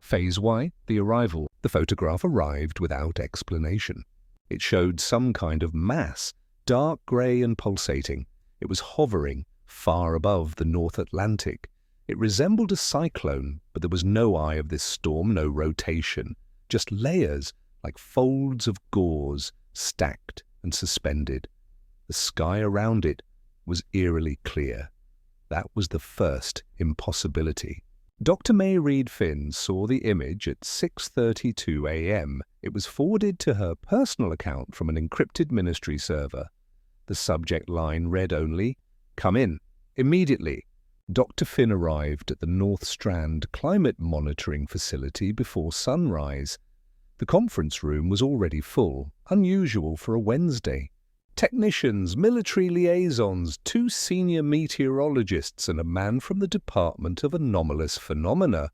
Phase Y, the arrival. The photograph arrived without explanation. It showed some kind of mass, dark grey and pulsating. It was hovering far above the North Atlantic. It resembled a cyclone, but there was no eye of this storm, no rotation, just layers like folds of gauze, stacked and suspended. The sky around it was eerily clear. That was the first impossibility. Dr. May Reed Finn saw the image at 6:32 a.m. It was forwarded to her personal account from an encrypted ministry server. The subject line read only, "Come in, immediately." Dr. Finn arrived at the North Strand Climate Monitoring Facility before sunrise. The conference room was already full, unusual for a Wednesday. Technicians, military liaisons, 2 senior meteorologists and a man from the Department of Anomalous Phenomena,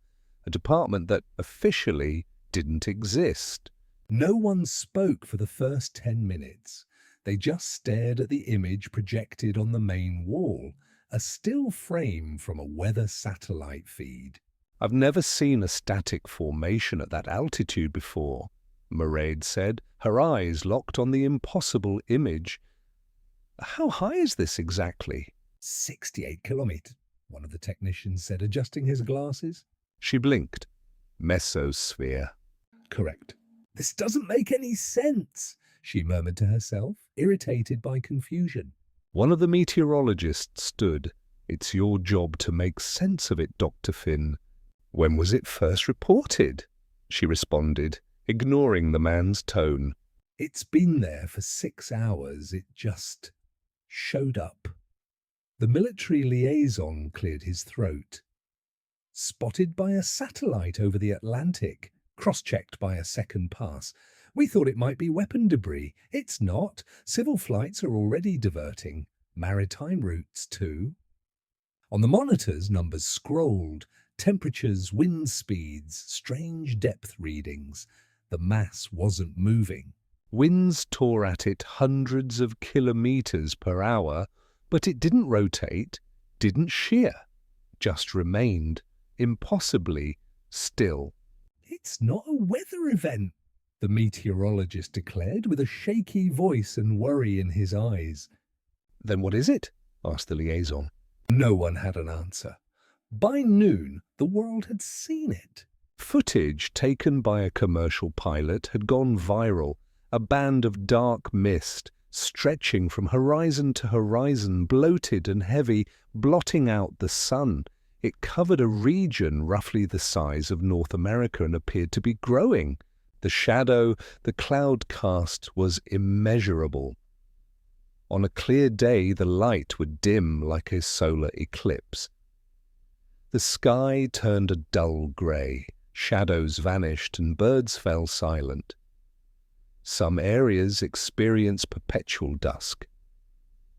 a department that officially didn't exist. No one spoke for the first 10 minutes. They just stared at the image projected on the main wall, a still frame from a weather satellite feed. "I've never seen a static formation at that altitude before," Mairead said, her eyes locked on the impossible image. "How high is this exactly?" 68 kilometers, one of the technicians said, adjusting his glasses. She blinked. "Mesosphere." "Correct." "This doesn't make any sense," she murmured to herself, irritated by confusion. One of the meteorologists stood. "It's your job to make sense of it, Dr. Finn." "When was it first reported?" she responded, ignoring the man's tone. "It's been there for 6 hours. It just showed up." The military liaison cleared his throat. "Spotted by a satellite over the Atlantic, cross-checked by a second pass. We thought it might be weapon debris. It's not. Civil flights are already diverting. Maritime routes too." On the monitors, numbers scrolled. Temperatures, wind speeds, strange depth readings. The mass wasn't moving. Winds tore at it hundreds of kilometers per hour, but it didn't rotate, didn't shear, just remained impossibly still. "It's not a weather event," the meteorologist declared with a shaky voice and worry in his eyes. "Then what is it?" asked the liaison. No one had an answer. By noon, the world had seen it. Footage taken by a commercial pilot had gone viral, a band of dark mist stretching from horizon to horizon, bloated and heavy, blotting out the sun. It covered a region roughly the size of North America and appeared to be growing. The shadow, the cloud cast was immeasurable. On a clear day, the light would dim like a solar eclipse. The sky turned a dull grey, shadows vanished and birds fell silent. Some areas experienced perpetual dusk.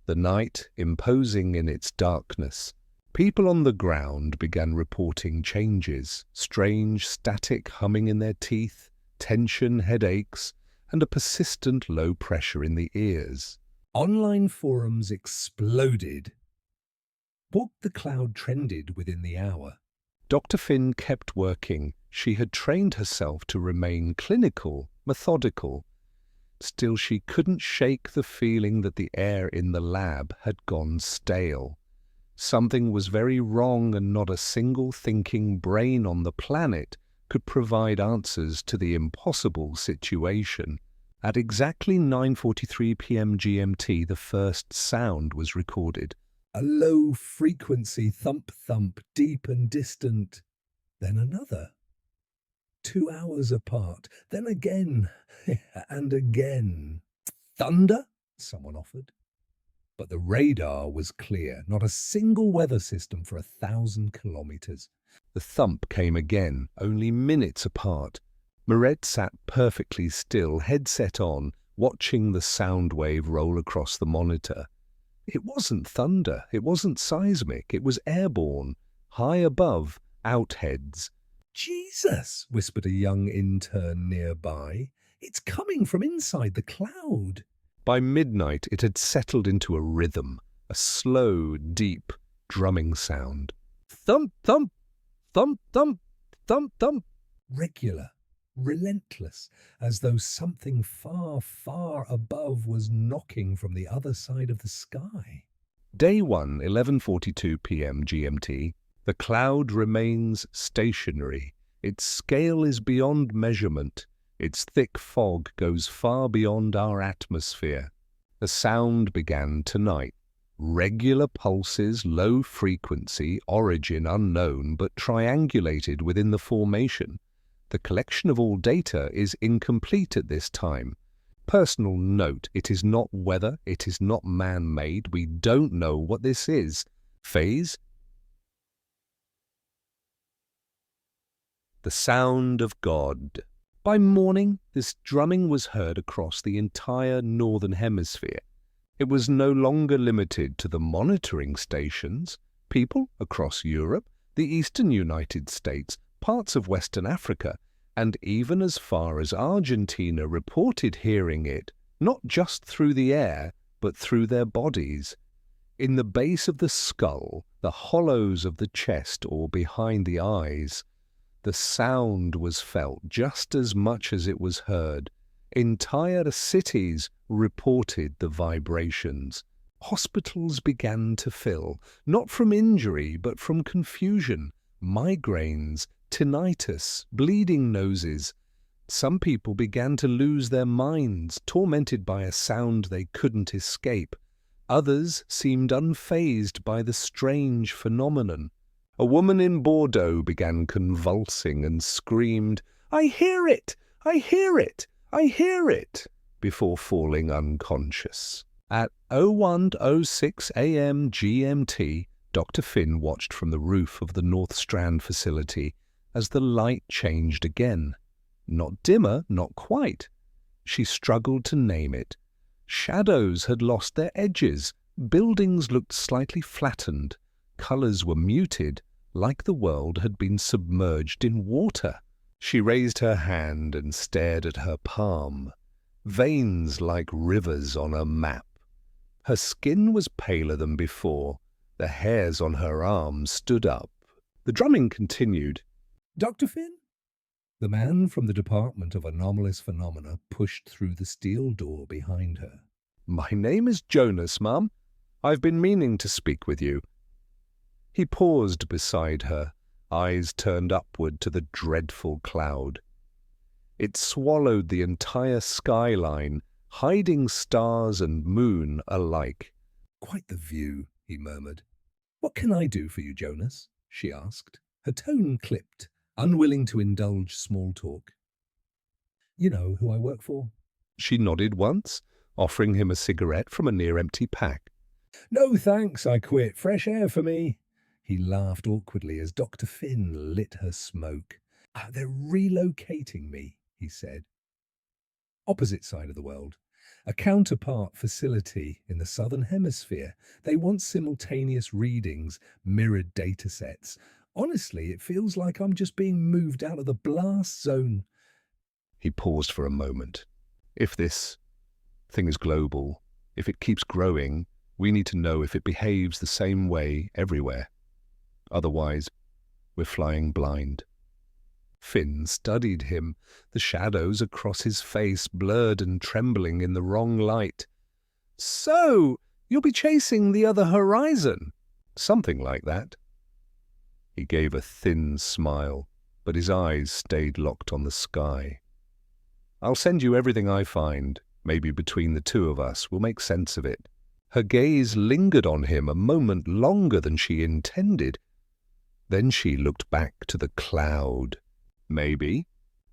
The night imposing in its darkness. People on the ground began reporting changes, strange static humming in their teeth, tension, headaches, and a persistent low pressure in the ears. Online forums exploded. What the cloud trended within the hour. Dr. Finn kept working. She had trained herself to remain clinical, methodical. Still, she couldn't shake the feeling that the air in the lab had gone stale. Something was very wrong, and not a single thinking brain on the planet could provide answers to the impossible situation. At exactly 9:43 p.m. GMT, the first sound was recorded. A low-frequency thump-thump, deep and distant. Then another. 2 hours apart. Then again, and again. "Thunder?" someone offered. But the radar was clear. Not a single weather system for 1,000 kilometers. The thump came again, only minutes apart. Mairead sat perfectly still, headset on, watching the sound wave roll across the monitor. It wasn't thunder, it wasn't seismic, it was airborne, high above, outheads. "Jesus," whispered a young intern nearby. "It's coming from inside the cloud." By midnight it had settled into a rhythm, a slow, deep, drumming sound. Thump, thump, thump, thump, thump, thump. regular, relentless, as though something far, far above was knocking from the other side of the sky. Day 1, 11:42 p.m. GMT. The cloud remains stationary. Its scale is beyond measurement. Its thick fog goes far beyond our atmosphere. The sound began tonight. Regular pulses, low frequency, origin unknown, but triangulated within the formation. The collection of all data is incomplete at this time. Personal note, it is not weather, it is not man-made, we don't know what this is. Phase? The sound of God. By morning, this drumming was heard across the entire northern hemisphere. It was no longer limited to the monitoring stations. People across Europe, the eastern United States, parts of Western Africa, and even as far as Argentina reported hearing it, not just through the air, but through their bodies. In the base of the skull, the hollows of the chest or behind the eyes, the sound was felt just as much as it was heard. Entire cities reported the vibrations. Hospitals began to fill, not from injury but from confusion, migraines, tinnitus, bleeding noses. Some people began to lose their minds, tormented by a sound they couldn't escape. Others seemed unfazed by the strange phenomenon. A woman in Bordeaux began convulsing and screamed, "I hear it! I hear it! I hear it!" before falling unconscious. At 01:06 a.m. GMT, Dr. Finn watched from the roof of the North Strand facility as the light changed again. Not dimmer, not quite. She struggled to name it. Shadows had lost their edges. Buildings looked slightly flattened. Colours were muted, like the world had been submerged in water. She raised her hand and stared at her palm. Veins like rivers on a map. Her skin was paler than before. The hairs on her arms stood up. The drumming continued. "Dr. Finn?" The man from the Department of Anomalous Phenomena pushed through the steel door behind her. "My name is Jonas, ma'am. I've been meaning to speak with you." He paused beside her, eyes turned upward to the dreadful cloud. It swallowed the entire skyline, hiding stars and moon alike. "Quite the view," he murmured. "What can I do for you, Jonas?" she asked. Her tone clipped, unwilling to indulge small talk. "You know who I work for?" She nodded once, offering him a cigarette from a near-empty pack. "No thanks, I quit. Fresh air for me." He laughed awkwardly as Dr. Finn lit her smoke. "They're relocating me," he said. "Opposite side of the world. A counterpart facility in the southern hemisphere. They want simultaneous readings, mirrored data sets. Honestly, it feels like I'm just being moved out of the blast zone." He paused for a moment. "If this thing is global, if it keeps growing, we need to know if it behaves the same way everywhere. Otherwise, we're flying blind." Finn studied him, the shadows across his face blurred and trembling in the wrong light. "So, you'll be chasing the other horizon?" "Something like that." He gave a thin smile, but his eyes stayed locked on the sky. "I'll send you everything I find. Maybe between the two of us we'll make sense of it." Her gaze lingered on him a moment longer than she intended. Then she looked back to the cloud. "Maybe."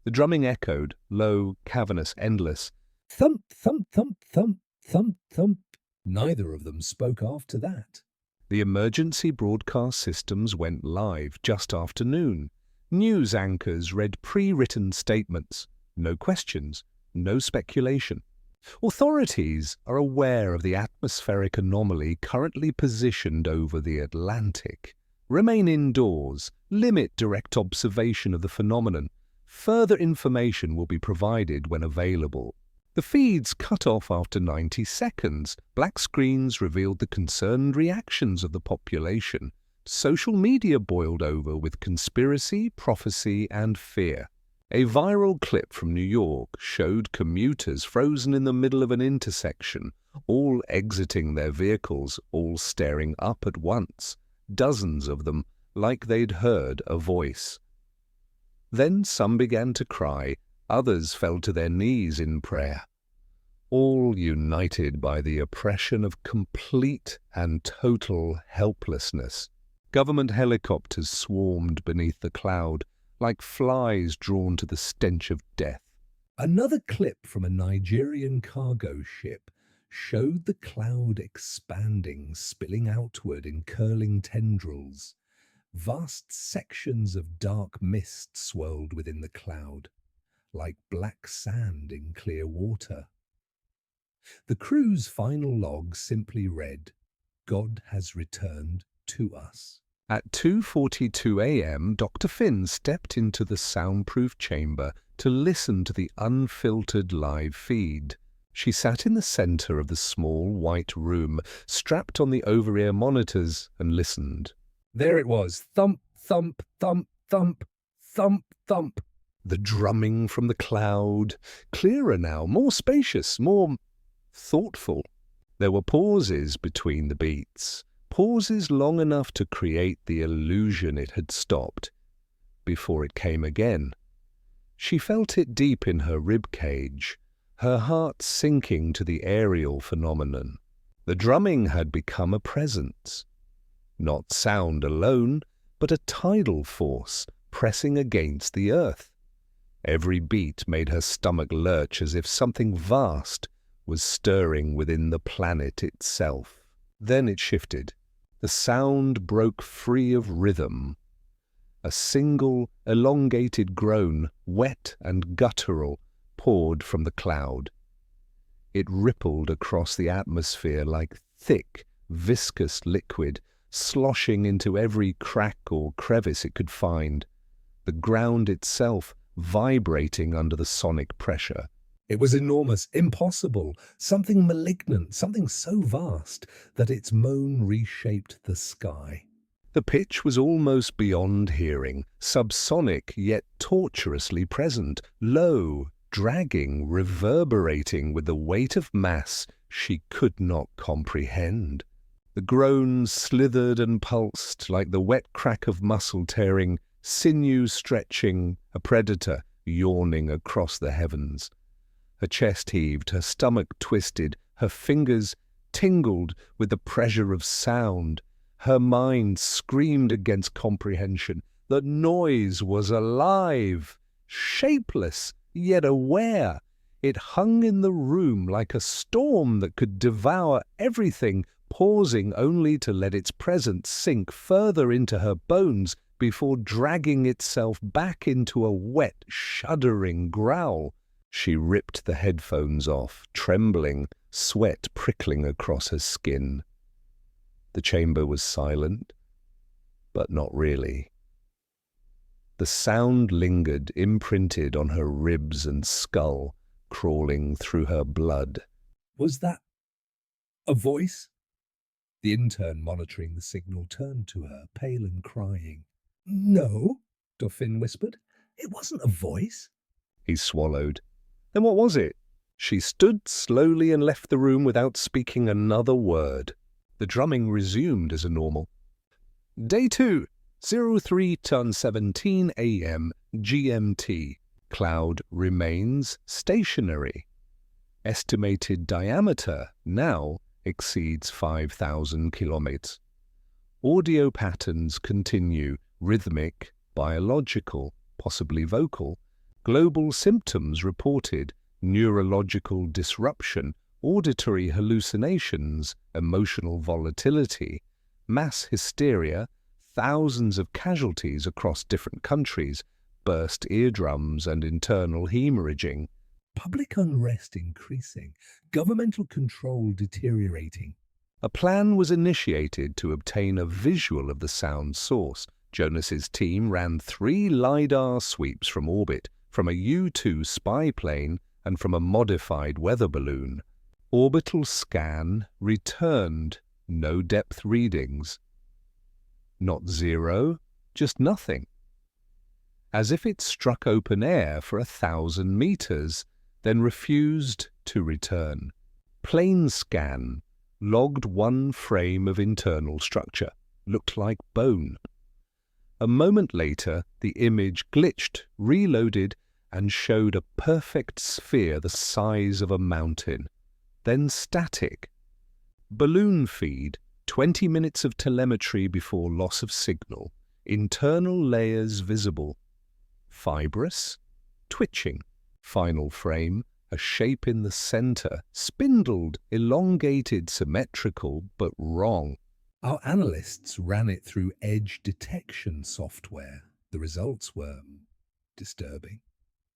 The drumming echoed, low, cavernous, endless. Thump, thump, thump, thump, thump, thump. Neither of them spoke after that. The emergency broadcast systems went live just after noon. News anchors read pre-written statements. No questions, no speculation. Authorities are aware of the atmospheric anomaly currently positioned over the Atlantic. Remain indoors. Limit direct observation of the phenomenon. Further information will be provided when available. The feeds cut off after 90 seconds. Black screens revealed the concerned reactions of the population. Social media boiled over with conspiracy, prophecy, and fear. A viral clip from New York showed commuters frozen in the middle of an intersection, all exiting their vehicles, all staring up at once, dozens of them, like they'd heard a voice. Then some began to cry, others fell to their knees in prayer, all united by the oppression of complete and total helplessness. Government helicopters swarmed beneath the cloud, like flies drawn to the stench of death. Another clip from a Nigerian cargo ship showed the cloud expanding, spilling outward in curling tendrils. Vast sections of dark mist swirled within the cloud, like black sand in clear water. The crew's final log simply read, "God has returned to us." At 2:42 a.m., Dr. Finn stepped into the soundproof chamber to listen to the unfiltered live feed. She sat in the center of the small white room, strapped on the over-ear monitors, and listened. There it was, thump, thump, thump, thump, thump, thump. The drumming from the cloud, clearer now, more spacious, more thoughtful. There were pauses between the beats. Pauses long enough to create the illusion it had stopped, before it came again. She felt it deep in her rib cage, her heart sinking to the aerial phenomenon. The drumming had become a presence. Not sound alone, but a tidal force pressing against the earth. Every beat made her stomach lurch as if something vast was stirring within the planet itself. Then it shifted. The sound broke free of rhythm. A single, elongated groan, wet and guttural, poured from the cloud. It rippled across the atmosphere like thick, viscous liquid, sloshing into every crack or crevice it could find, the ground itself vibrating under the sonic pressure. It was enormous, impossible, something malignant, something so vast that its moan reshaped the sky. The pitch was almost beyond hearing, subsonic yet torturously present, low, dragging, reverberating with the weight of mass she could not comprehend. The groans slithered and pulsed like the wet crack of muscle tearing, sinew stretching, a predator yawning across the heavens. Her chest heaved, her stomach twisted, her fingers tingled with the pressure of sound. Her mind screamed against comprehension. The noise was alive, shapeless, yet aware. It hung in the room like a storm that could devour everything, pausing only to let its presence sink further into her bones before dragging itself back into a wet, shuddering growl. She ripped the headphones off, trembling, sweat prickling across her skin. The chamber was silent, but not really. The sound lingered, imprinted on her ribs and skull, crawling through her blood. Was that a voice? The intern monitoring the signal turned to her, pale and crying. No, Dauphin whispered. It wasn't a voice. He swallowed. Then what was it? She stood slowly and left the room without speaking another word. The drumming resumed as normal. Day 2, 03:17 a.m. GMT. Cloud remains stationary. Estimated diameter now exceeds 5,000 kilometers. Audio patterns continue, rhythmic, biological, possibly vocal. Global symptoms reported, neurological disruption, auditory hallucinations, emotional volatility, mass hysteria, thousands of casualties across different countries, burst eardrums and internal hemorrhaging. Public unrest increasing, governmental control deteriorating. A plan was initiated to obtain a visual of the sound source. Jonas's team ran 3 LiDAR sweeps from orbit, from a U-2 spy plane and from a modified weather balloon. Orbital scan returned no depth readings. Not zero, just nothing. as if it struck open air for 1,000 meters, then refused to return. Plane scan logged one frame of internal structure. Looked like bone. A moment later, the image glitched, reloaded, and showed a perfect sphere the size of a mountain. Then static. Balloon feed, 20 minutes of telemetry before loss of signal. Internal layers visible. Fibrous, twitching. Final frame, a shape in the center, spindled, elongated, symmetrical, but wrong. Our analysts ran it through edge detection software. The results were disturbing.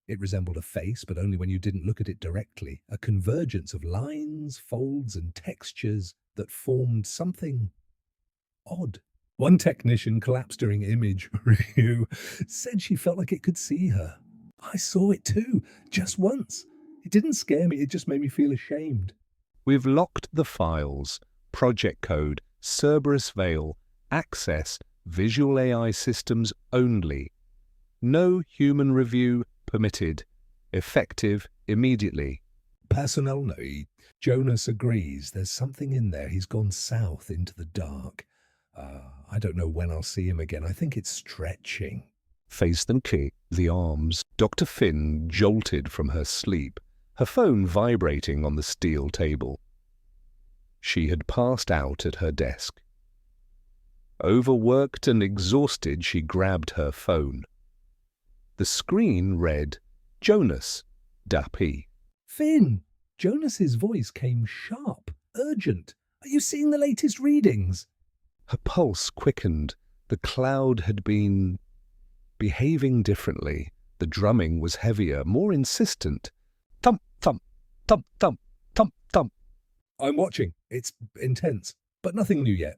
It resembled a face, but only when you didn't look at it directly. A convergence of lines, folds, and textures that formed something odd. One technician collapsed during image review, said she felt like it could see her. I saw it too, just once. It didn't scare me, it just made me feel ashamed. We've locked the files, project code, Cerberus Veil, access, visual AI systems only. No human review permitted. Effective immediately. Personnel note. Jonas agrees. There's something in there. He's gone south into the dark. I don't know when I'll see him again. I think it's stretching. Faced and kicked the arms. Dr. Finn jolted from her sleep, her phone vibrating on the steel table. She had passed out at her desk. Overworked and exhausted, she grabbed her phone. The screen read, Jonas, Dappy. Finn! Jonas's voice came sharp, urgent. Are you seeing the latest readings? Her pulse quickened. The cloud had been behaving differently. The drumming was heavier, more insistent. Thump, thump, thump, thump, thump, thump. I'm watching. It's intense, but nothing new yet.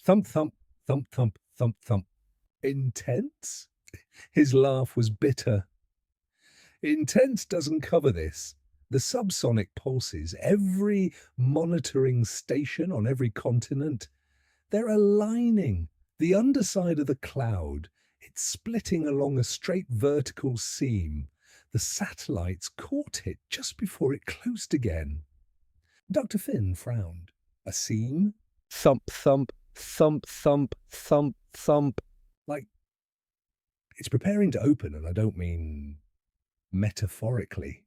Thump, thump, thump, thump, thump, thump. Intense? His laugh was bitter. Intense doesn't cover this. The subsonic pulses, every monitoring station on every continent, they're aligning. The underside of the cloud, it's splitting along a straight vertical seam. The satellites caught it just before it closed again. Dr. Finn frowned. A seam? Thump, thump, thump, thump, thump, thump. Like, it's preparing to open, and I don't mean metaphorically.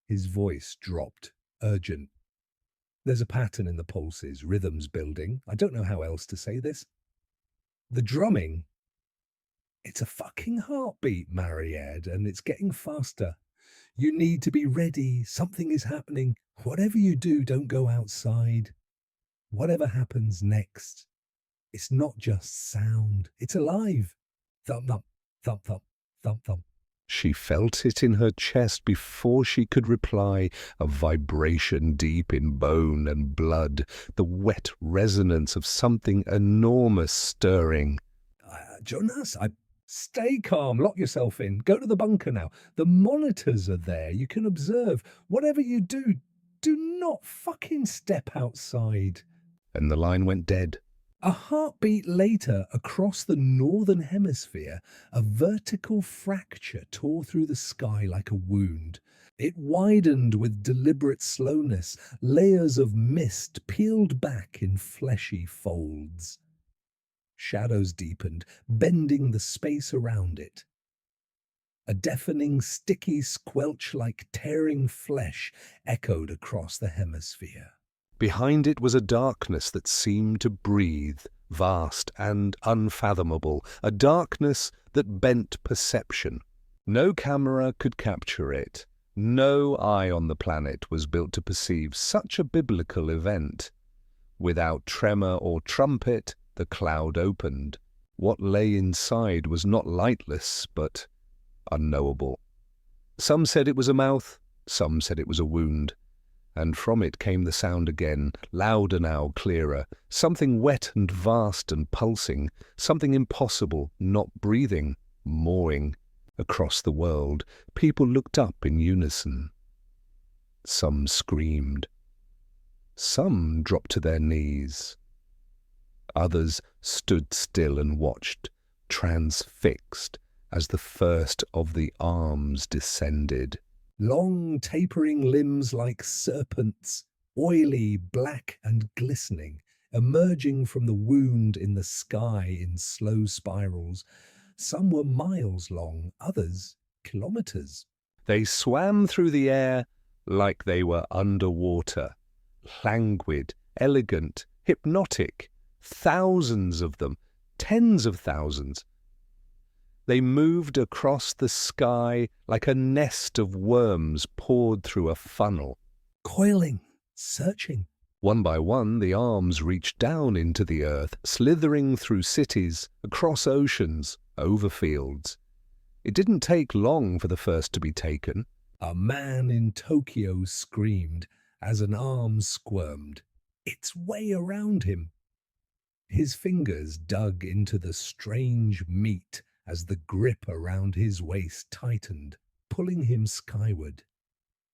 His voice dropped, urgent. There's a pattern in the pulses, rhythms building. I don't know how else to say this. The drumming, it's a fucking heartbeat, Mariette, and it's getting faster. You need to be ready. Something is happening. Whatever you do, don't go outside. Whatever happens next, it's not just sound. It's alive. Thump, thump, thump, thump, thump, thump. She felt it in her chest before she could reply, a vibration deep in bone and blood, the wet resonance of something enormous stirring. Jonas, stay calm, lock yourself in, go to the bunker now. The monitors are there, you can observe. Whatever you do, do not fucking step outside. And the line went dead. A heartbeat later, across the northern hemisphere, a vertical fracture tore through the sky like a wound. It widened with deliberate slowness. Layers of mist peeled back in fleshy folds. Shadows deepened, bending the space around it. A deafening, sticky squelch like tearing flesh echoed across the hemisphere. Behind it was a darkness that seemed to breathe, vast and unfathomable, a darkness that bent perception. No camera could capture it. No eye on the planet was built to perceive such a biblical event. Without tremor or trumpet, the cloud opened. What lay inside was not lightless, but unknowable. Some said it was a mouth, some said it was a wound. And from it came the sound again, louder now, clearer, something wet and vast and pulsing, something impossible, not breathing, mooing. Across the world, people looked up in unison. Some screamed. Some dropped to their knees. Others stood still and watched, transfixed, as the first of the arms descended. Long, tapering limbs like serpents, oily, black and glistening, emerging from the wound in the sky in slow spirals. Some were miles long, others kilometers. They swam through the air like they were underwater, languid, elegant, hypnotic, thousands of them, tens of thousands. They moved across the sky like a nest of worms poured through a funnel. Coiling, searching. One by one, the arms reached down into the earth, slithering through cities, across oceans, over fields. It didn't take long for the first to be taken. A man in Tokyo screamed as an arm squirmed, its way around him. His fingers dug into the strange meat as the grip around his waist tightened, pulling him skyward.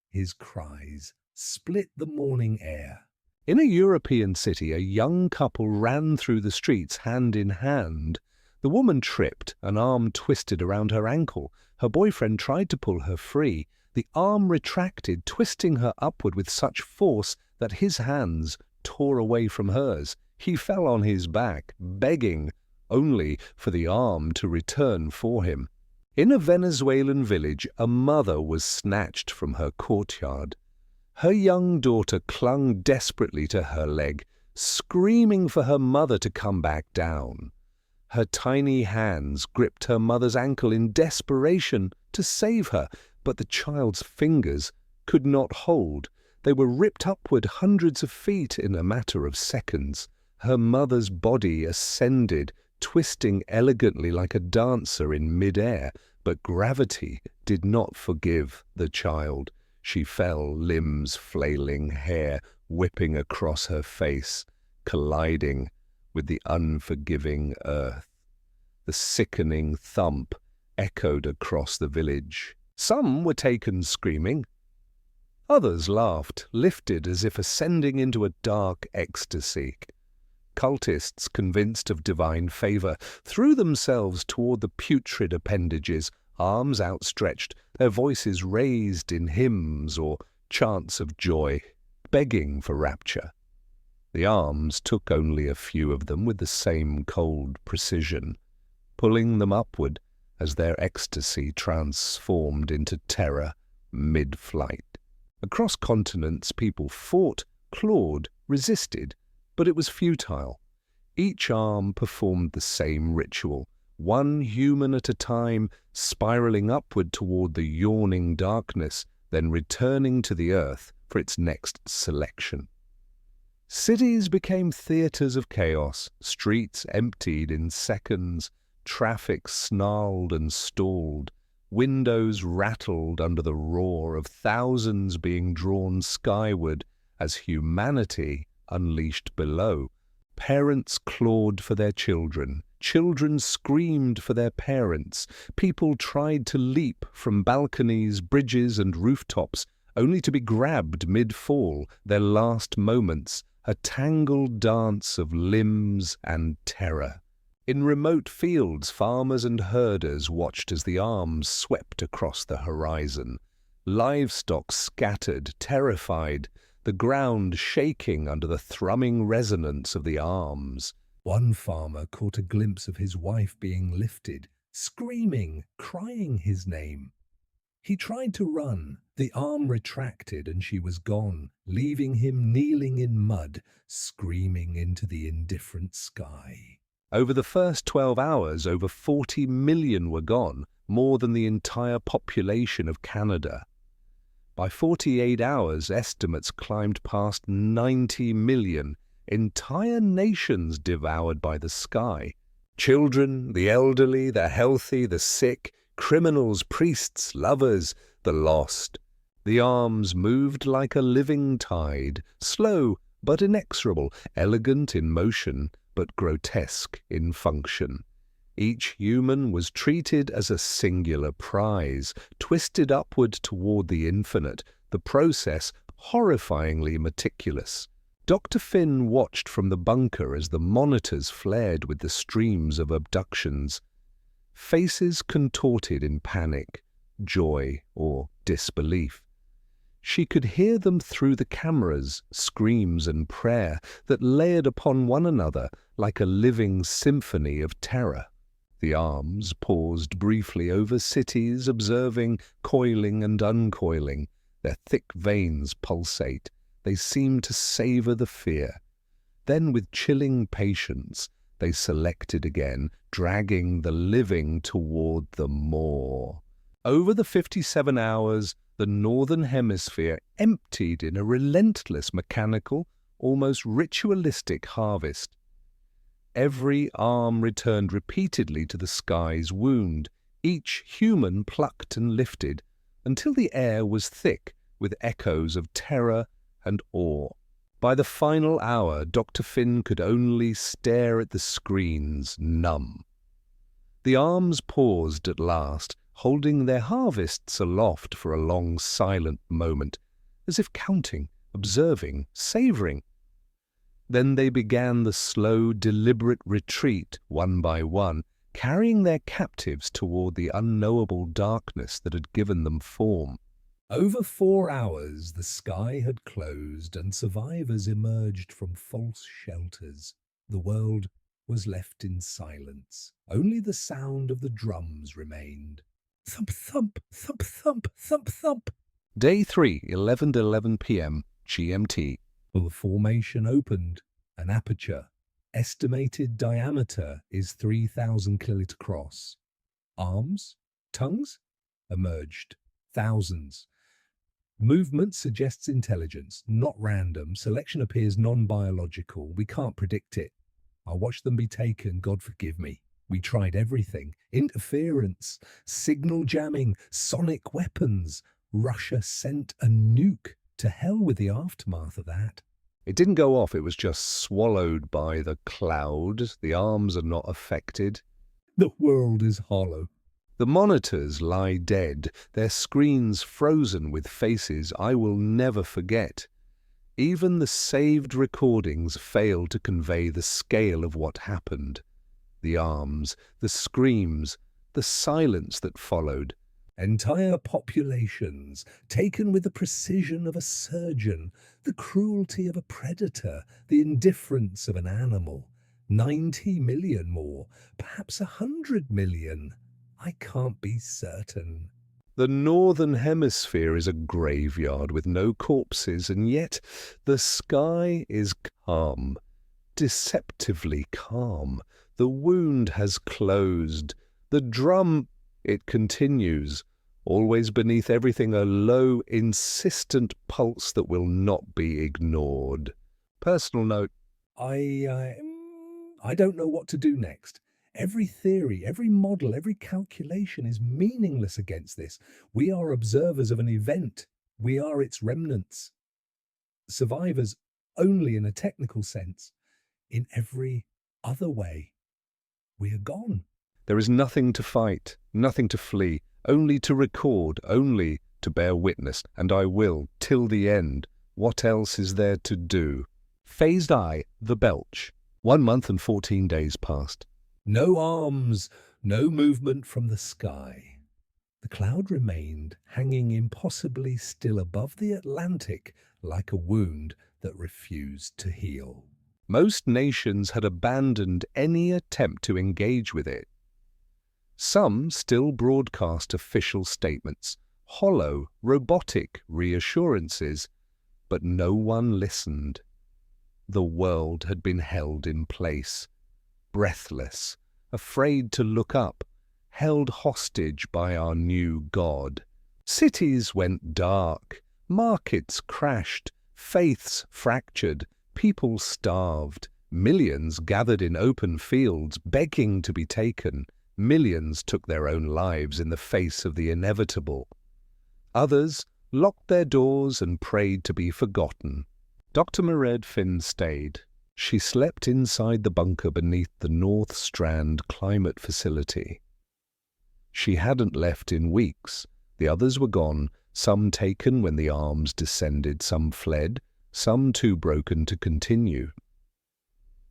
His cries split the morning air. In a European city, a young couple ran through the streets hand in hand. The woman tripped, an arm twisted around her ankle. Her boyfriend tried to pull her free. The arm retracted, twisting her upward with such force that his hands tore away from hers. He fell on his back, begging, only for the arm to return for him. In a Venezuelan village, a mother was snatched from her courtyard. Her young daughter clung desperately to her leg, screaming for her mother to come back down. Her tiny hands gripped her mother's ankle in desperation to save her, but the child's fingers could not hold. They were ripped upward hundreds of feet in a matter of seconds. Her mother's body ascended, twisting elegantly like a dancer in mid-air, but gravity did not forgive the child. She fell, limbs flailing, hair whipping across her face, colliding with the unforgiving earth. The sickening thump echoed across the village. Some were taken screaming. Others laughed, lifted as if ascending into a dark ecstasy. Cultists, convinced of divine favor, threw themselves toward the putrid appendages, arms outstretched, their voices raised in hymns or chants of joy, begging for rapture. The arms took only a few of them with the same cold precision, pulling them upward as their ecstasy transformed into terror mid-flight. Across continents, people fought, clawed, resisted, but it was futile. Each arm performed the same ritual, one human at a time, spiraling upward toward the yawning darkness, then returning to the earth for its next selection. Cities became theaters of chaos, streets emptied in seconds, traffic snarled and stalled, windows rattled under the roar of thousands being drawn skyward as humanity unleashed below. Parents clawed for their children. Children screamed for their parents. People tried to leap from balconies, bridges, and rooftops, only to be grabbed mid-fall, their last moments, a tangled dance of limbs and terror. In remote fields, farmers and herders watched as the arms swept across the horizon. Livestock scattered, terrified, the ground shaking under the thrumming resonance of the arms. One farmer caught a glimpse of his wife being lifted, screaming, crying his name. He tried to run. The arm retracted and she was gone, leaving him kneeling in mud, screaming into the indifferent sky. Over the first 12 hours, over 40 million were gone, more than the entire population of Canada. By 48 hours, estimates climbed past 90 million, entire nations devoured by the sky. Children, the elderly, the healthy, the sick, criminals, priests, lovers, the lost. The arms moved like a living tide, slow but inexorable, elegant in motion, but grotesque in function. Each human was treated as a singular prize, twisted upward toward the infinite, the process horrifyingly meticulous. Dr. Finn watched from the bunker as the monitors flared with the streams of abductions. faces contorted in panic, joy, or disbelief. She could hear them through the cameras, screams and prayer that layered upon one another like a living symphony of terror. The arms paused briefly over cities, observing coiling and uncoiling. Their thick veins pulsate. They seem to savor the fear. Then, with chilling patience, they selected again, dragging the living toward the maw. Over the 57 hours, the Northern Hemisphere emptied in a relentless, mechanical, almost ritualistic harvest. Every arm returned repeatedly to the sky's wound, each human plucked and lifted, until the air was thick with echoes of terror and awe. By the final hour, Dr. Finn could only stare at the screens, numb. The arms paused at last, holding their harvests aloft for a long silent moment, as if counting, observing, savouring. Then they began the slow, deliberate retreat, one by one, carrying their captives toward the unknowable darkness that had given them form. Over 4 hours, the sky had closed and survivors emerged from false shelters. The world was left in silence. Only the sound of the drums remained. Thump, thump, thump, thump, thump, thump. Day 3, 11:11 p.m. GMT. The formation opened. An aperture. Estimated diameter is 3,000 kilograms across. Arms? Tongues? Emerged. Thousands. Movement suggests intelligence, not random. Selection appears non-biological. We can't predict it. I'll watch them be taken, God forgive me. We tried everything. Interference, signal jamming, sonic weapons. Russia sent a nuke. To hell with the aftermath of that. It didn't go off, it was just swallowed by the cloud. The arms are not affected. The world is hollow. The monitors lie dead, their screens frozen with faces I will never forget. Even the saved recordings fail to convey the scale of what happened. The arms, the screams, the silence that followed. Entire populations, taken with the precision of a surgeon, the cruelty of a predator, the indifference of an animal. 90 million more, perhaps 100 million. I can't be certain. The Northern Hemisphere is a graveyard with no corpses, and yet the sky is calm, deceptively calm. The wound has closed. The drum, it continues, always beneath everything a low, insistent pulse that will not be ignored. Personal note, I don't know what to do next. Every theory, every model, every calculation is meaningless against this. We are observers of an event. We are its remnants. Survivors only in a technical sense. In every other way, we are gone. There is nothing to fight, nothing to flee, only to record, only to bear witness, and I will, till the end. What else is there to do? Phased Eye, the Belch. 1 month and 14 days passed. No arms, no movement from the sky. The cloud remained hanging impossibly still above the Atlantic like a wound that refused to heal. Most nations had abandoned any attempt to engage with it. Some still broadcast official statements, hollow, robotic reassurances, but no one listened. The world had been held in place, breathless, afraid to look up, held hostage by our new God. Cities went dark, markets crashed, faiths fractured, people starved, millions gathered in open fields begging to be taken, millions took their own lives in the face of the inevitable. Others locked their doors and prayed to be forgotten. Dr. Mairead Finn stayed. She slept inside the bunker beneath the North Strand Climate Facility. She hadn't left in weeks. The others were gone, some taken when the arms descended, some fled, some too broken to continue.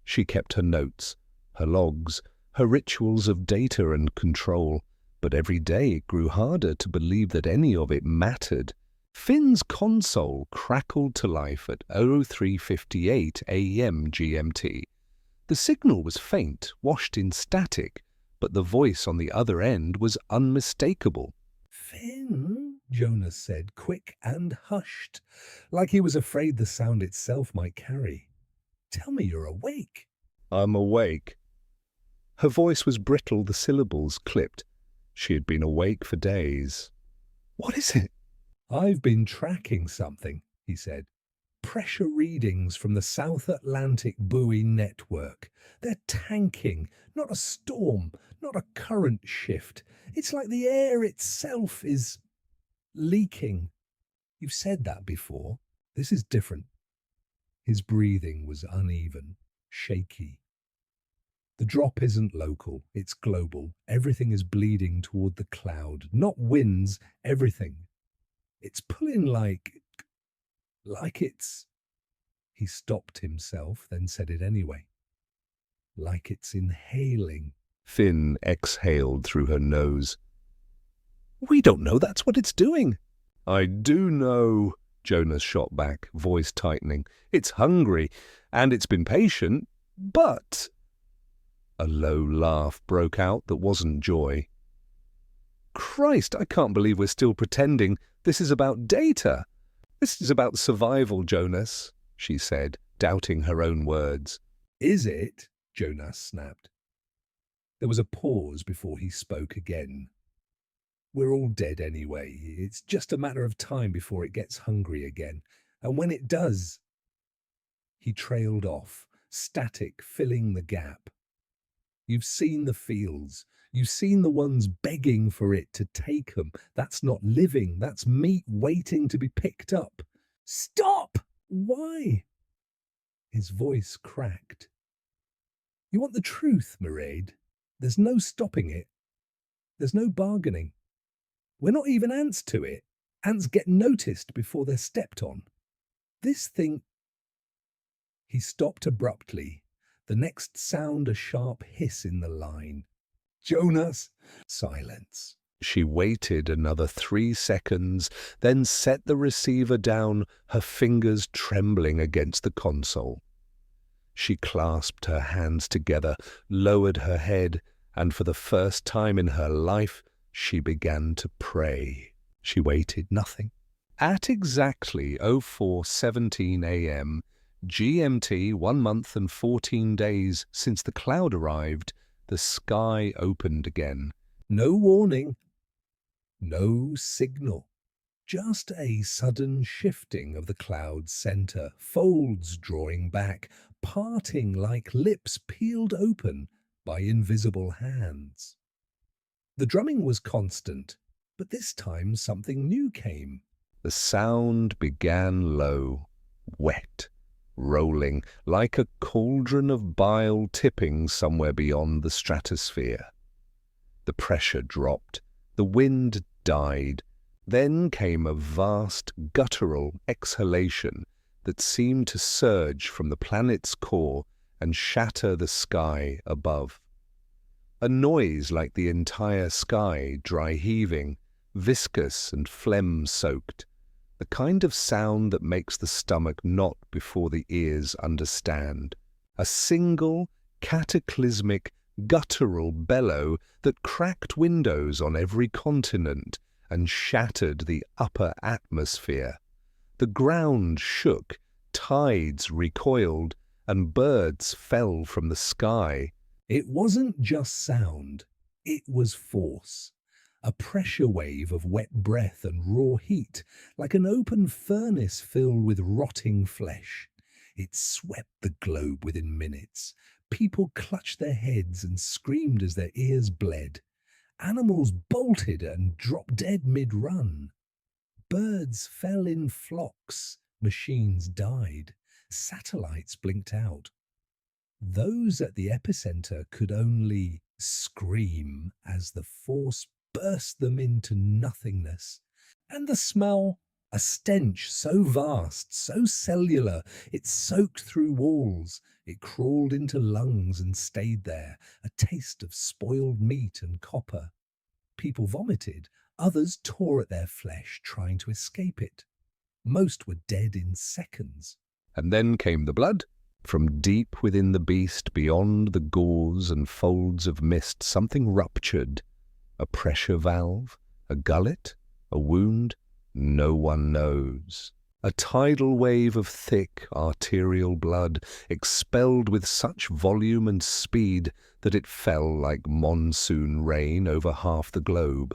She kept her notes, her logs, her rituals of data and control, but every day it grew harder to believe that any of it mattered. Finn's console crackled to life at 03:58 a.m. GMT. The signal was faint, washed in static, but the voice on the other end was unmistakable. "Finn," Jonas said, quick and hushed, like he was afraid the sound itself might carry. "Tell me you're awake." "I'm awake." Her voice was brittle, the syllables clipped. She had been awake for days. "What is it?" "I've been tracking something," he said. "Pressure readings from the South Atlantic buoy network. They're tanking, not a storm, not a current shift. It's like the air itself is leaking." "You've said that before. This is different." His breathing was uneven, shaky. "The drop isn't local, it's global. Everything is bleeding toward the cloud. Not winds, everything. It's pulling like it's..." He stopped himself, then said it anyway. "Like it's inhaling." Finn exhaled through her nose. "We don't know that's what it's doing." "I do know," Jonas shot back, voice tightening. "It's hungry, and it's been patient, but..." A low laugh broke out that wasn't joy. "Christ, I can't believe we're still pretending this is about data. This is about survival, Jonas," she said, doubting her own words. "Is it?" Jonas snapped. There was a pause before he spoke again. "We're all dead anyway. It's just a matter of time before it gets hungry again. And when it does..." He trailed off, static filling the gap. "You've seen the fields. You've seen the ones begging for it to take them. That's not living. That's meat waiting to be picked up." "Stop!" "Why?" His voice cracked. "You want the truth, Mairead? There's no stopping it. There's no bargaining. We're not even ants to it. Ants get noticed before they're stepped on. This thing..." He stopped abruptly. The next sound a sharp hiss in the line. "Jonas!" Silence. She waited another 3 seconds, then set the receiver down, her fingers trembling against the console. She clasped her hands together, lowered her head, and for the first time in her life, she began to pray. She waited nothing. At exactly 04:17 a.m., GMT, 1 month and 14 days since the cloud arrived, the sky opened again. No warning. No signal. Just a sudden shifting of the cloud's center, folds drawing back, parting like lips peeled open by invisible hands. The drumming was constant, but this time something new came. The sound began low, wet, rolling like a cauldron of bile tipping somewhere beyond the stratosphere. The pressure dropped, the wind died. Then came a vast guttural exhalation that seemed to surge from the planet's core and shatter the sky above. A noise like the entire sky dry heaving, viscous and phlegm-soaked, the kind of sound that makes the stomach knot before the ears understand. A single, cataclysmic, guttural bellow that cracked windows on every continent and shattered the upper atmosphere. The ground shook, tides recoiled, and birds fell from the sky. It wasn't just sound, it was force. A pressure wave of wet breath and raw heat, like an open furnace filled with rotting flesh. It swept the globe within minutes. People clutched their heads and screamed as their ears bled. Animals bolted and dropped dead mid-run. Birds fell in flocks. Machines died. Satellites blinked out. Those at the epicenter could only scream as the force burst them into nothingness. And the smell, A stench so vast, so cellular, it soaked through walls. It crawled into lungs and stayed there, a taste of spoiled meat and copper. People vomited, others tore at their flesh, trying to escape it. Most were dead in seconds. And then came the blood. From deep within the beast, beyond the gauze and folds of mist, something ruptured. A pressure valve? A gullet? A wound? No one knows. A tidal wave of thick, arterial blood, expelled with such volume and speed that it fell like monsoon rain over half the globe.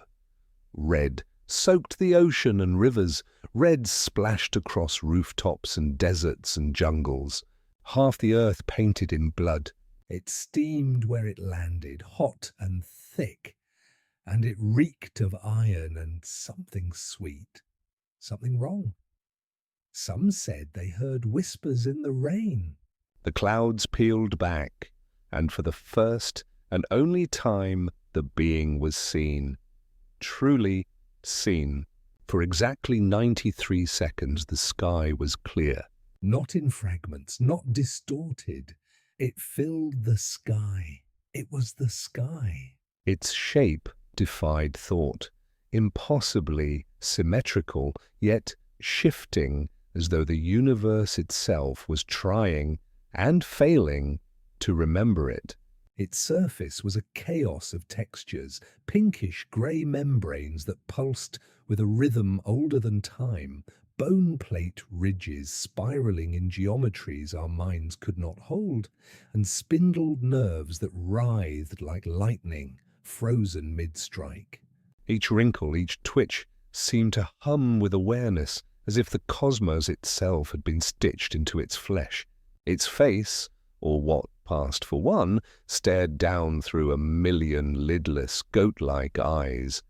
Red soaked the ocean and rivers, red splashed across rooftops and deserts and jungles. Half the earth painted in blood. It steamed where it landed, hot and thick, and it reeked of iron and something sweet. Something wrong. Some said they heard whispers in the rain. The clouds peeled back, and for the first and only time the being was seen. Truly seen. For exactly 93 seconds the sky was clear. Not in fragments, not distorted. It filled the sky. It was the sky. Its shape defied thought, impossibly symmetrical, yet shifting as though the universe itself was trying and failing to remember it. Its surface was a chaos of textures, pinkish grey membranes that pulsed with a rhythm older than time, bone plate ridges spiralling in geometries our minds could not hold, and spindled nerves that writhed like lightning, frozen mid-strike. Each wrinkle, each twitch seemed to hum with awareness, as if the cosmos itself had been stitched into its flesh. Its face, or what passed for one, stared down through a million lidless, goat-like eyes.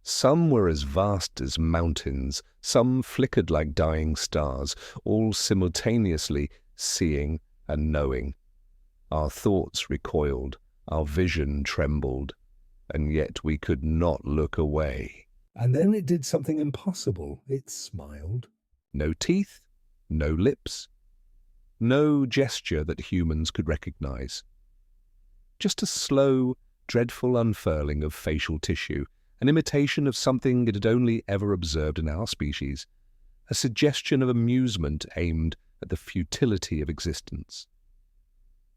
Some were as vast as mountains, some flickered like dying stars, all simultaneously seeing and knowing. Our thoughts recoiled, our vision trembled, and yet we could not look away. And then it did something impossible. It smiled. No teeth, no lips, no gesture that humans could recognize. Just a slow, dreadful unfurling of facial tissue, an imitation of something it had only ever observed in our species, a suggestion of amusement aimed at the futility of existence.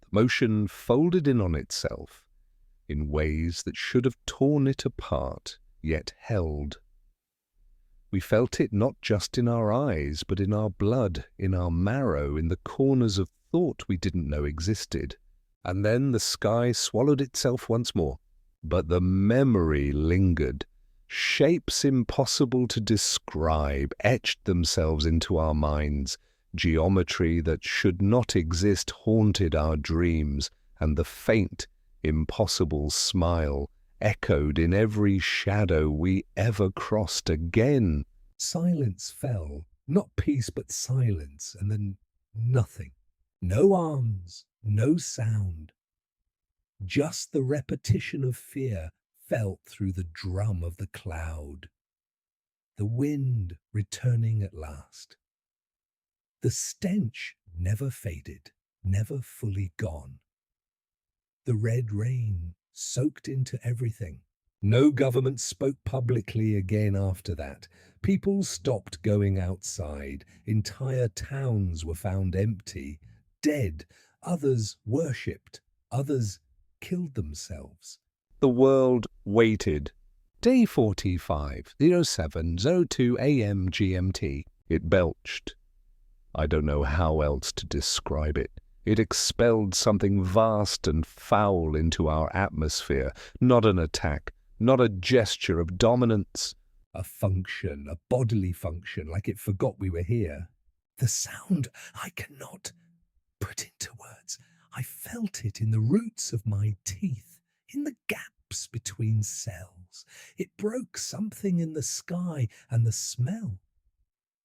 The motion folded in on itself in ways that should have torn it apart, yet held. We felt it not just in our eyes, but in our blood, in our marrow, in the corners of thought we didn't know existed. And then the sky swallowed itself once more. But the memory lingered. Shapes impossible to describe etched themselves into our minds. Geometry that should not exist haunted our dreams, and the faint, impossible smile echoed in every shadow we ever crossed again. Silence fell, not peace but silence, and then nothing. No arms, no sound. Just the repetition of fear felt through the drum of the cloud. The wind returning at last. The stench never faded, never fully gone. The red rain soaked into everything. No government spoke publicly again after that. People stopped going outside. Entire towns were found empty, dead. Others worshipped. Others killed themselves. The world waited. Day 45, 07:02 a.m. GMT. It belched. I don't know how else to describe it. It expelled something vast and foul into our atmosphere. Not an attack, not a gesture of dominance. A function, a bodily function, like it forgot we were here. The sound I cannot put into words. I felt it in the roots of my teeth, in the gaps between cells. It broke something in the sky, and the smell.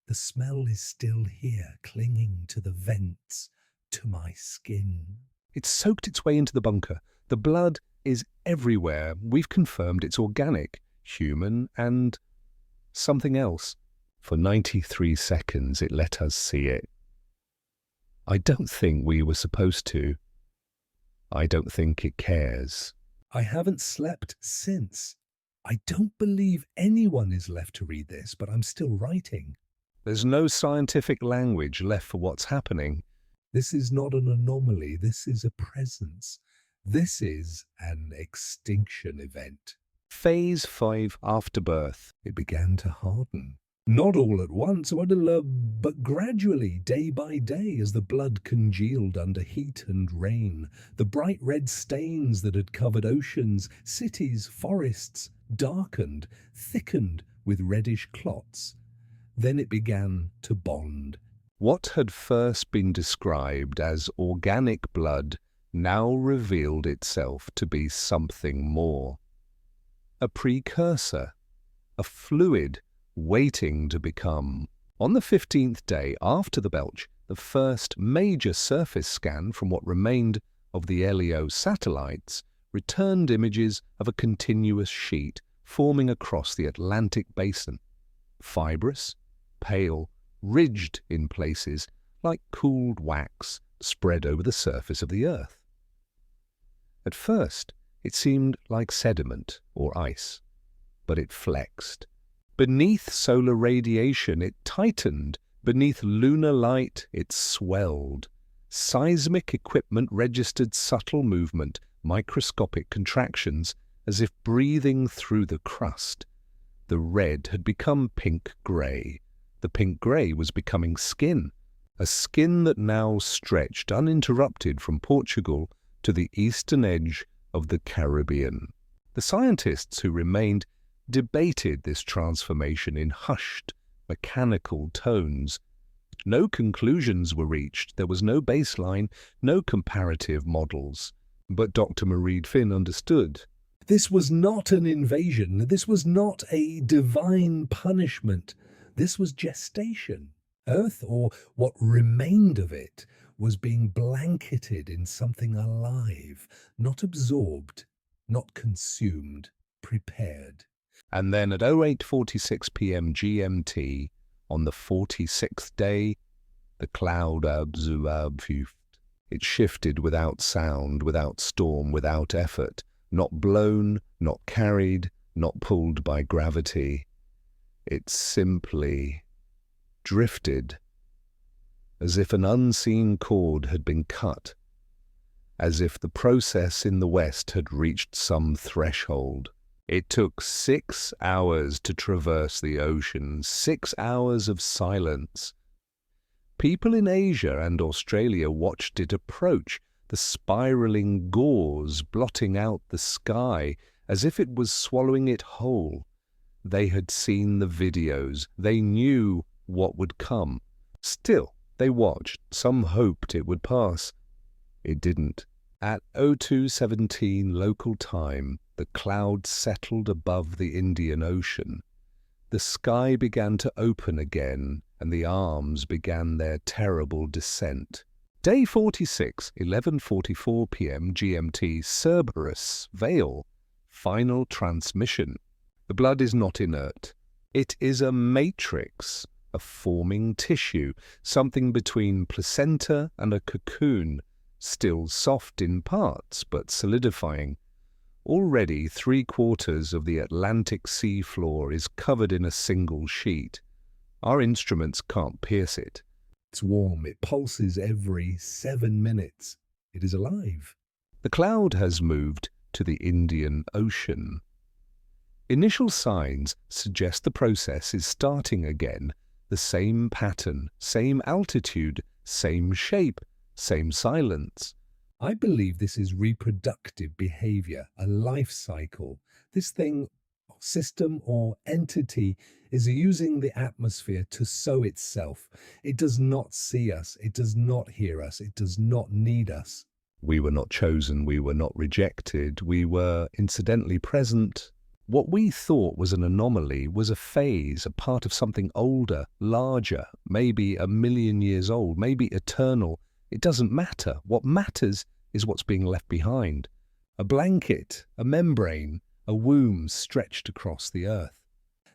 The smell is still here, clinging to the vents, to my skin. It soaked its way into the bunker. The blood is everywhere. We've confirmed it's organic, human, and something else. For 93 seconds it let us see it. I don't think we were supposed to. I don't think it cares. I haven't slept since. I don't believe anyone is left to read this, but I'm still writing. There's no scientific language left for what's happening. This is not an anomaly. This is a presence. This is an extinction event. Phase 5 afterbirth. It began to harden. Not all at once, but gradually, day by day, as the blood congealed under heat and rain. The bright red stains that had covered oceans, cities, forests, darkened, thickened with reddish clots. Then it began to bond. What had first been described as organic blood now revealed itself to be something more. A precursor, a fluid waiting to become. On the 15th day after the belch, the first major surface scan from what remained of the LEO satellites returned images of a continuous sheet forming across the Atlantic basin, fibrous, pale, ridged in places like cooled wax spread over the surface of the Earth. At first, it seemed like sediment or ice, but it flexed. Beneath solar radiation, it tightened. Beneath lunar light, it swelled. Seismic equipment registered subtle movement, microscopic contractions, as if breathing through the crust. The red had become pink-grey. The pink-grey was becoming skin, a skin that now stretched uninterrupted from Portugal to the eastern edge of the Caribbean. The scientists who remained debated this transformation in hushed, mechanical tones. No conclusions were reached. There was no baseline, no comparative models. But Dr. Mareed Finn understood. This was not an invasion. This was not a divine punishment. This was gestation. Earth, or what remained of it, was being blanketed in something alive, not absorbed, not consumed, prepared. And then at 08:46 p.m. GMT, on the 46th day, the cloud absorbed. It shifted without sound, without storm, without effort, not blown, not carried, not pulled by gravity. It simply drifted, as if an unseen cord had been cut, as if the process in the West had reached some threshold. It took 6 hours to traverse the ocean, 6 hours of silence. People in Asia and Australia watched it approach, the spiraling gauze blotting out the sky as if it was swallowing it whole. They had seen the videos. They knew what would come. Still, they watched. Some hoped it would pass. It didn't. At 02:17 local time, the cloud settled above the Indian Ocean. The sky began to open again, and the arms began their terrible descent. Day 46, 11:44 p.m. GMT, Cerberus, Vale, final transmission. The blood is not inert. It is a matrix, a forming tissue, something between placenta and a cocoon, still soft in parts but solidifying. Already 3/4 of the Atlantic sea floor is covered in a single sheet. Our instruments can't pierce it. It's warm. It pulses every 7 minutes. It is alive. The cloud has moved to the Indian Ocean. Initial signs suggest the process is starting again. The same pattern, same altitude, same shape, same silence. I believe this is reproductive behavior, a life cycle. This thing, system or entity is using the atmosphere to sow itself. It does not see us. It does not hear us. It does not need us. We were not chosen. We were not rejected. We were incidentally present. What we thought was an anomaly was a phase, a part of something older, larger, maybe 1,000,000 years old, maybe eternal. It doesn't matter. What matters is what's being left behind. A blanket, a membrane, a womb stretched across the earth.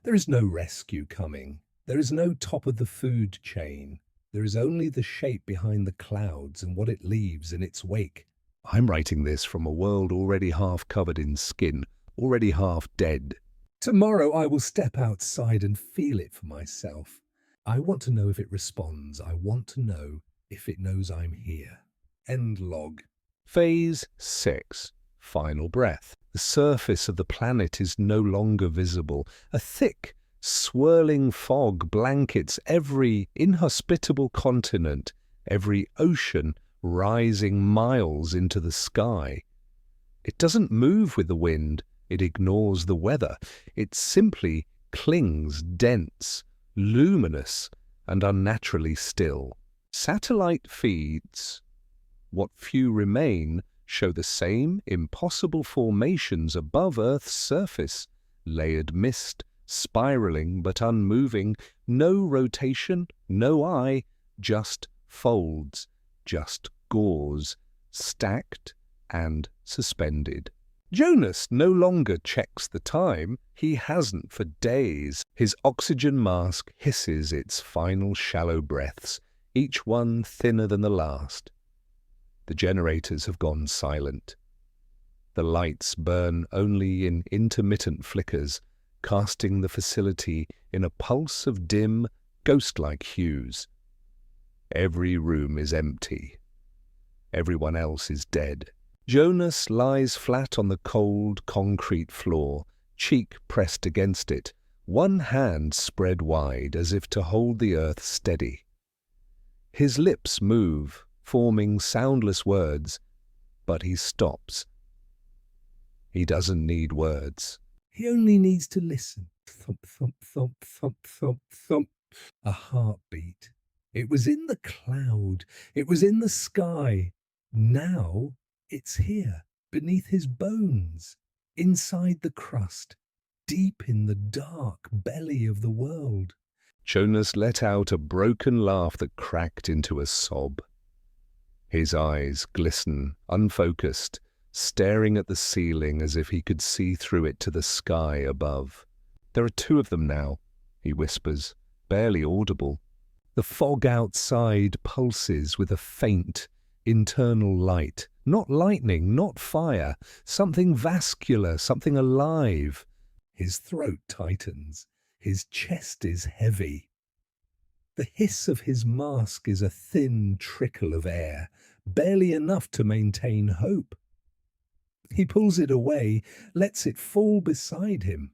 There is no rescue coming. There is no top of the food chain. There is only the shape behind the clouds and what it leaves in its wake. I'm writing this from a world already half covered in skin, already half dead. Tomorrow I will step outside and feel it for myself. I want to know if it responds. I want to know if it knows I'm here. End log. Phase 6. Final breath. The surface of the planet is no longer visible. A thick, swirling fog blankets every inhospitable continent, every ocean rising miles into the sky. It doesn't move with the wind. It ignores the weather. It simply clings dense, luminous, and unnaturally still. Satellite feeds, what few remain, show the same impossible formations above Earth's surface, layered mist, spiraling but unmoving, no rotation, no eye, just folds, just gauze, stacked and suspended. Jonas no longer checks the time. He hasn't for days. His oxygen mask hisses its final shallow breaths, each one thinner than the last. The generators have gone silent. The lights burn only in intermittent flickers, casting the facility in a pulse of dim, ghost-like hues. Every room is empty. Everyone else is dead. Jonas lies flat on the cold concrete floor, cheek pressed against it, one hand spread wide as if to hold the earth steady. His lips move, forming soundless words, but he stops. He doesn't need words. He only needs to listen. Thump, thump, thump, thump, thump, thump. A heartbeat. It was in the cloud. It was in the sky. Now it's here, beneath his bones, inside the crust, deep in the dark belly of the world. Jonas let out a broken laugh that cracked into a sob. His eyes glisten, unfocused, staring at the ceiling as if he could see through it to the sky above. There are two of them now, he whispers, barely audible. The fog outside pulses with a faint, internal light. Not lightning, not fire, something vascular, something alive. His throat tightens. His chest is heavy. The hiss of his mask is a thin trickle of air, barely enough to maintain hope. He pulls it away, lets it fall beside him.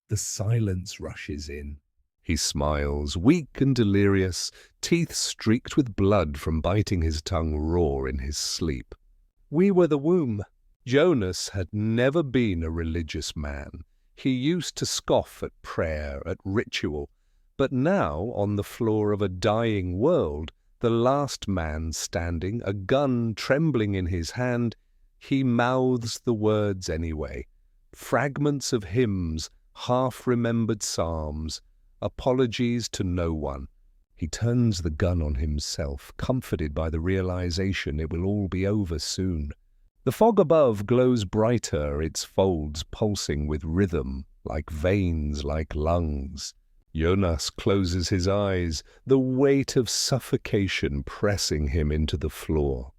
The silence rushes in. He smiles, weak and delirious, teeth streaked with blood from biting his tongue raw in his sleep. We were the womb. Jonas had never been a religious man. He used to scoff at prayer, at ritual. But now, on the floor of a dying world, the last man standing, a gun trembling in his hand, he mouths the words anyway. Fragments of hymns, half-remembered psalms, apologies to no one. He turns the gun on himself, comforted by the realization it will all be over soon. The fog above glows brighter, its folds pulsing with rhythm, like veins, like lungs. Jonas closes his eyes, the weight of suffocation pressing him into the floor.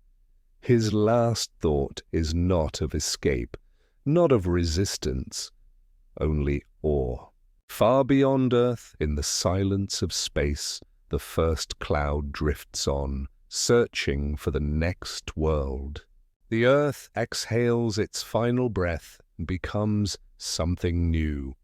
His last thought is not of escape, not of resistance, only awe. Far beyond Earth, in the silence of space, the first cloud drifts on, searching for the next world. The Earth exhales its final breath and becomes something new.